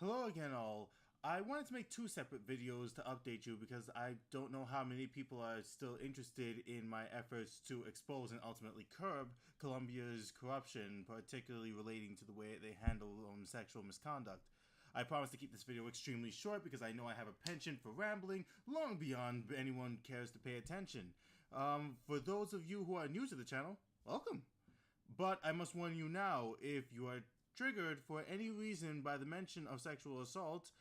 Hello again, all. I wanted to make two separate videos to update you because I don't know how many people are still interested in my efforts to expose and ultimately curb Colombia's corruption, particularly relating to the way they handle sexual misconduct. I promise to keep this video extremely short because I know I have a penchant for rambling long beyond anyone cares to pay attention. For those of you who are new to the channel, welcome. But I must warn you now, if you are triggered for any reason by the mention of sexual assault,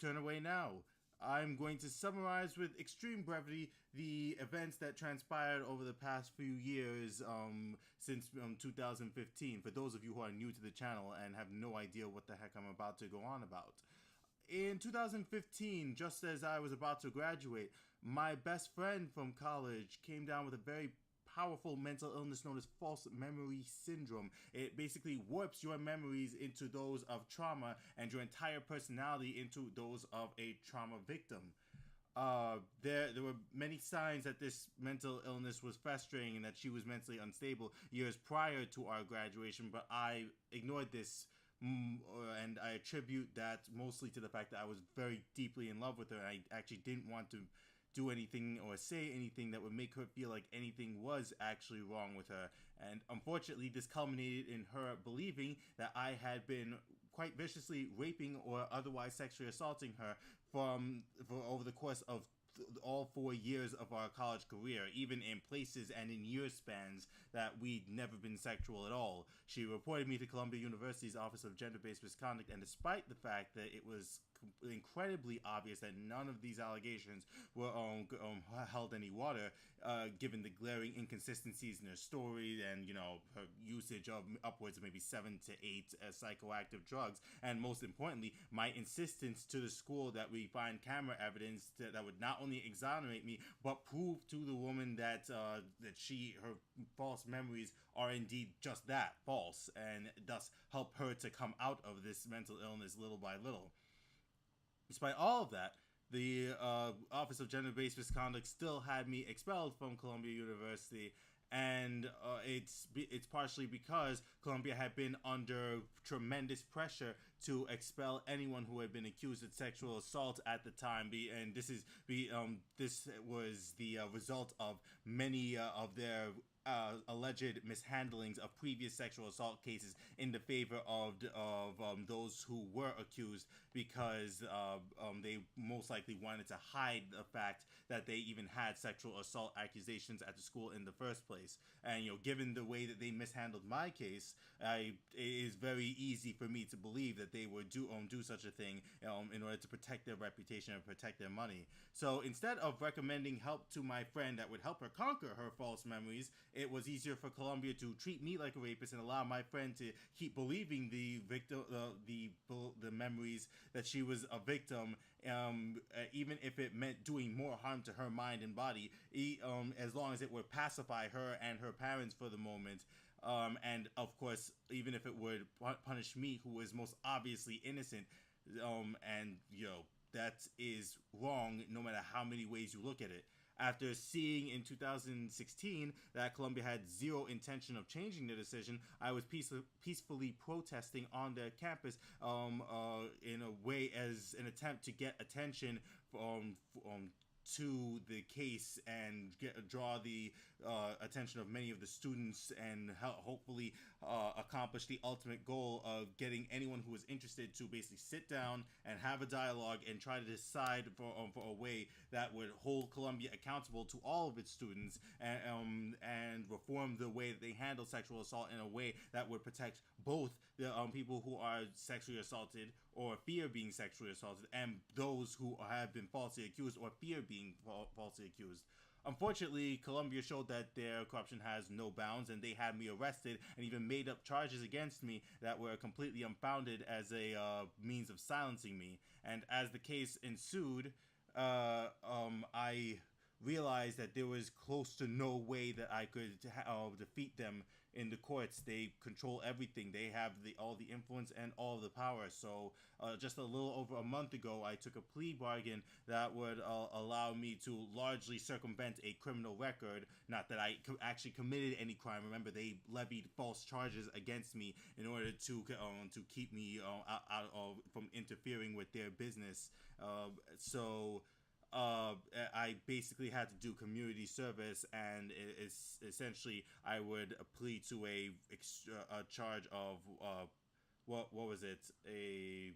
turn away now. I'm going to summarize with extreme brevity the events that transpired over the past few years since 2015, for those of you who are new to the channel and have no idea what the heck I'm about to go on about. In 2015, just as I was about to graduate, my best friend from college came down with a very powerful mental illness known as false memory syndrome. It basically warps your memories into those of trauma and your entire personality into those of a trauma victim. There were many signs that this mental illness was festering and that she was mentally unstable years prior to our graduation, but I ignored this, and I attribute that mostly to the fact that I was very deeply in love with her. I actually didn't want to do anything or say anything that would make her feel like anything was actually wrong with her. And unfortunately, this culminated in her believing that I had been quite viciously raping or otherwise sexually assaulting her for over the course of all 4 years of our college career, even in places and in year spans that we'd never been sexual at all. She reported me to Columbia University's Office of Gender-Based Misconduct, and despite the fact that it was incredibly obvious that none of these allegations were held any water, given the glaring inconsistencies in her story and, you know, her usage of upwards of maybe 7 to 8 psychoactive drugs, and most importantly, my insistence to the school that we find camera evidence that would not only exonerate me but prove to the woman that her false memories are indeed just that, false, and thus help her to come out of this mental illness little by little. Despite all of that, the Office of Gender-Based Misconduct still had me expelled from Columbia University, and it's partially because Columbia had been under tremendous pressure to expel anyone who had been accused of sexual assault at the time. And this was the result of many of their alleged mishandlings of previous sexual assault cases in the favor of those who were accused, because they most likely wanted to hide the fact that they even had sexual assault accusations at the school in the first place. And, you know, given the way that they mishandled my case, it is very easy for me to believe that they would do such a thing in order to protect their reputation and protect their money. So instead of recommending help to my friend that would help her conquer her false memories, it was easier for Columbia to treat me like a rapist and allow my friend to keep believing the victim, the memories that she was a victim, even if it meant doing more harm to her mind and body, as long as it would pacify her and her parents for the moment. And of course, even if it would punish me, who was most obviously innocent, and you know, that is wrong no matter how many ways you look at it. After seeing in 2016 that Columbia had zero intention of changing their decision, I was peacefully protesting on their campus in a way as an attempt to get attention to the case and draw the attention of many of the students, and hopefully accomplish the ultimate goal of getting anyone who was interested to basically sit down and have a dialogue and try to decide for a way that would hold Columbia accountable to all of its students, and reform the way that they handle sexual assault in a way that would protect both the people who are sexually assaulted or fear being sexually assaulted, and those who have been falsely accused or fear being falsely accused. Unfortunately, Columbia showed that their corruption has no bounds, and they had me arrested and even made up charges against me that were completely unfounded as a means of silencing me. And as the case ensued, I realized that there was close to no way that I could defeat them in the courts. They control everything. They have all the influence and all the power. So just a little over a month ago, I took a plea bargain that would allow me to largely circumvent a criminal record. Not that I actually committed any crime. Remember, they levied false charges against me in order to keep me out of from interfering with their business. So I basically had to do community service, and it's essentially I would plead to a charge of what was it, a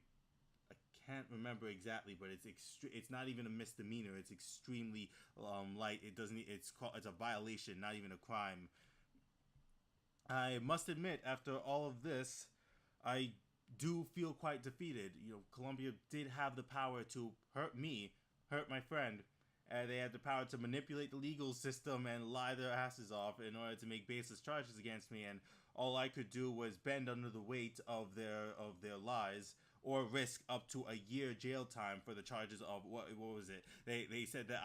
I can't remember exactly, but it's not even a misdemeanor. It's extremely light. It's a violation, not even a crime. I must admit, after all of this, I do feel quite defeated. Colombia did have the power to hurt me, hurt my friend, and they had the power to manipulate the legal system and lie their asses off in order to make baseless charges against me. And all I could do was bend under the weight of their lies, or risk up to a year jail time for the charges of what was it? They said that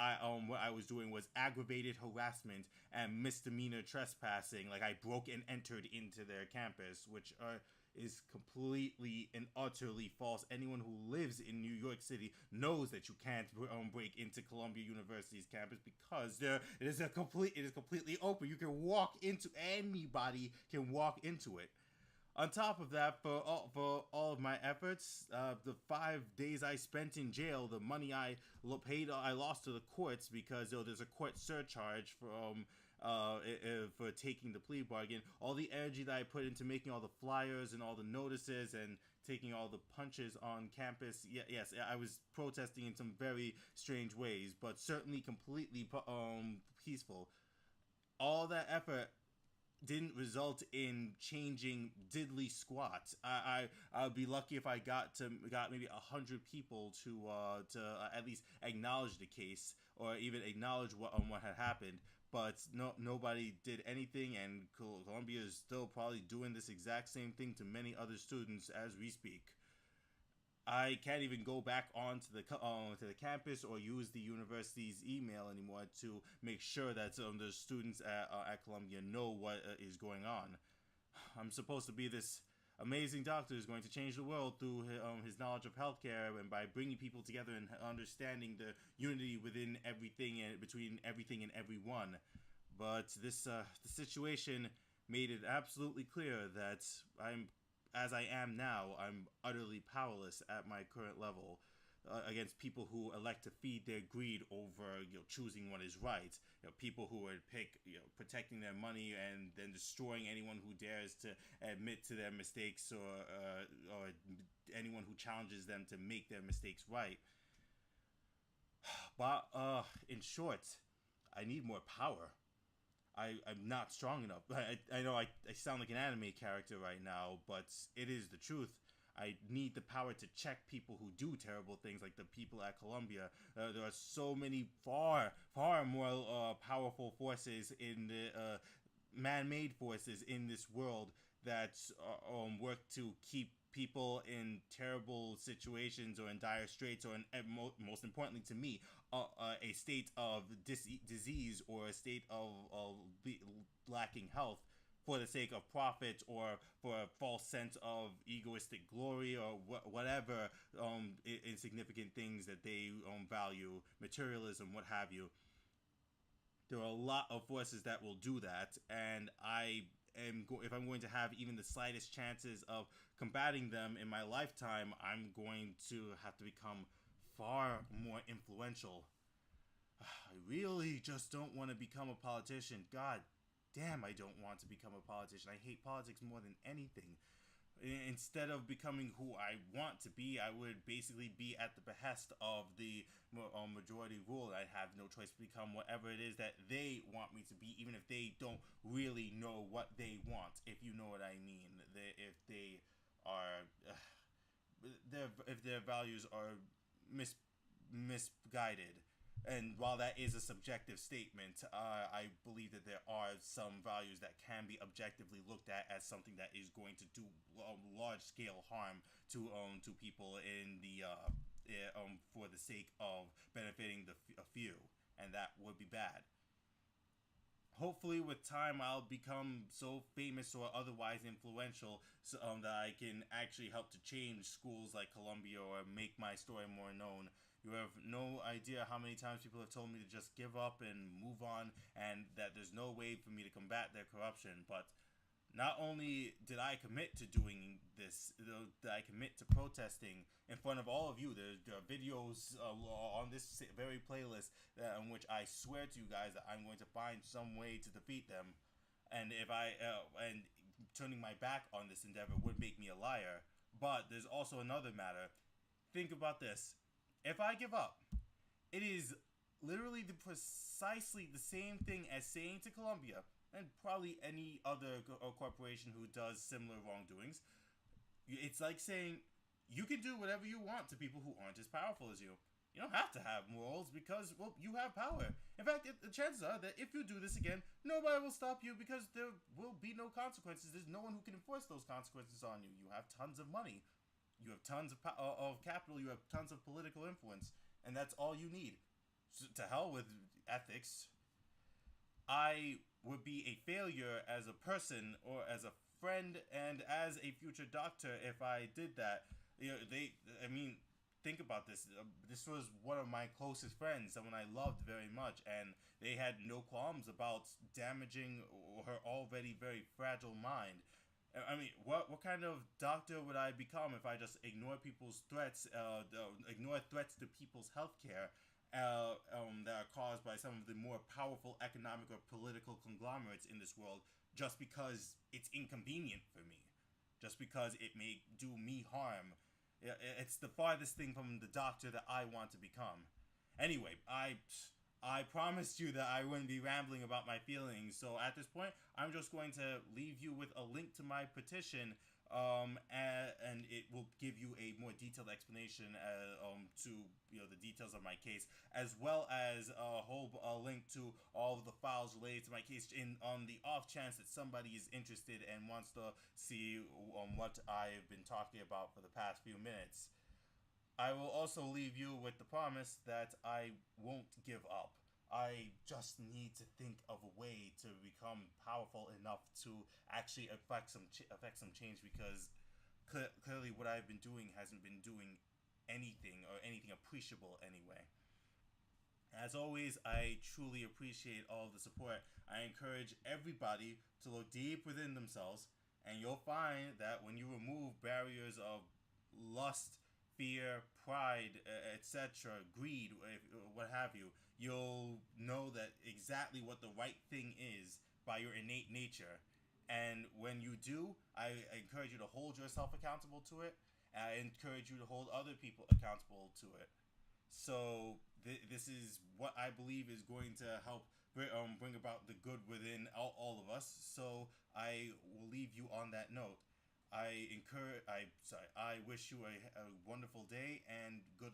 what I was doing was aggravated harassment and misdemeanor trespassing. Like, I broke and entered into their campus, which is completely and utterly false. Anyone who lives in New York City knows that you can't break into Columbia University's campus, because it is completely open. You can walk into Anybody can walk into it. On top of that, for all of my efforts, the 5 days I spent in jail, the money I lost to the courts, because there's a court surcharge for taking the plea bargain. All the energy that I put into making all the flyers and all the notices and taking all the punches on campus. Yes, I was protesting in some very strange ways, but certainly completely peaceful. All that effort didn't result in changing diddly squat. I'd be lucky if I got maybe 100 people to at least acknowledge the case, or even acknowledge what had happened. But nobody did anything, and Columbia is still probably doing this exact same thing to many other students as we speak. I can't even go back onto the campus or use the university's email anymore to make sure that the students at Columbia know what is going on. I'm supposed to be this amazing doctor who's going to change the world through his knowledge of healthcare, and by bringing people together and understanding the unity within everything and between everything and everyone. But the situation made it absolutely clear that as I am now, I'm utterly powerless at my current level against people who elect to feed their greed over choosing what is right. People who would pick protecting their money and then destroying anyone who dares to admit to their mistakes, or anyone who challenges them to make their mistakes right. But in short, I need more power. I'm not strong enough. I know I sound like an anime character right now, but it is the truth. I need the power to check people who do terrible things, like the people at Columbia. There are so many far more powerful forces in the man-made forces in this world that work to keep people in terrible situations or in dire straits, or most importantly to me, a state of disease, or a state of lacking health, for the sake of profit, or for a false sense of egoistic glory, or whatever insignificant things that they value, materialism, what have you. There are a lot of forces that will do that, and if I'm going to have even the slightest chances of combating them in my lifetime, I'm going to have to become far more influential. I really just don't want to become a politician. God damn, I don't want to become a politician. I hate politics more than anything. Instead of becoming who I want to be, I would basically be at the behest of the majority rule. I have no choice to become whatever it is that they want me to be, even if they don't really know what they want, if you know what I mean. If they are, if their values are misguided. And while that is a subjective statement, I believe that there are some values that can be objectively looked at as something that is going to do large-scale harm to people in the for the sake of benefiting a few, and that would be bad. hopefully with time I'll become so famous or otherwise influential, so, that I can actually help to change schools like Columbia or make my story more known. You have no idea how many times people have told me to just give up and move on, and that there's no way for me to combat their corruption. But not only did I commit to doing this, did I commit to protesting in front of all of you. There are videos on this very playlist in which I swear to you guys that I'm going to find some way to defeat them. And if I and turning my back on this endeavor would make me a liar. But there's also another matter. Think about this. If I give up, it is literally precisely the same thing as saying to Columbia, and probably any other corporation who does similar wrongdoings, it's like saying you can do whatever you want to people who aren't as powerful as you. You don't have to have morals because, well, you have power. In fact, the chances are that if you do this again, nobody will stop you because there will be no consequences. There's no one who can enforce those consequences on you. You have tons of money. You have tons of capital. You have tons of political influence. And that's all you need. So, to hell with ethics. I would be a failure as a person or as a friend and as a future doctor if I did that. You know, think about this. This was one of my closest friends, someone I loved very much, and they had no qualms about damaging her already very fragile mind. I mean, what kind of doctor would I become if I just ignore people's threats, ignore threats to people's healthcare, that are caused by some of the more powerful economic or political conglomerates in this world, just because it's inconvenient for me, just because it may do me harm. It's the farthest thing from the doctor that I want to become. Anyway, I promised you that I wouldn't be rambling about my feelings, so at this point, I'm just going to leave you with a link to my petition, and it will give you a more detailed explanation to the details of my case, as well as a link to all of the files related to my case on the off chance that somebody is interested and wants to see what I've been talking about for the past few minutes. I will also leave you with the promise that I won't give up. I just need to think of a way to become powerful enough to actually affect some change, because clearly what I've been doing hasn't been doing anything, or anything appreciable anyway. As always, I truly appreciate all of the support. I encourage everybody to look deep within themselves, and you'll find that when you remove barriers of lust, fear, pride, etc., greed, what have you, you'll know that exactly what the right thing is by your innate nature. And when you do, I encourage you to hold yourself accountable to it. And I encourage you to hold other people accountable to it. So this is what I believe is going to help bring about the good within all of us. So I will leave you on that note. I wish you a wonderful day and good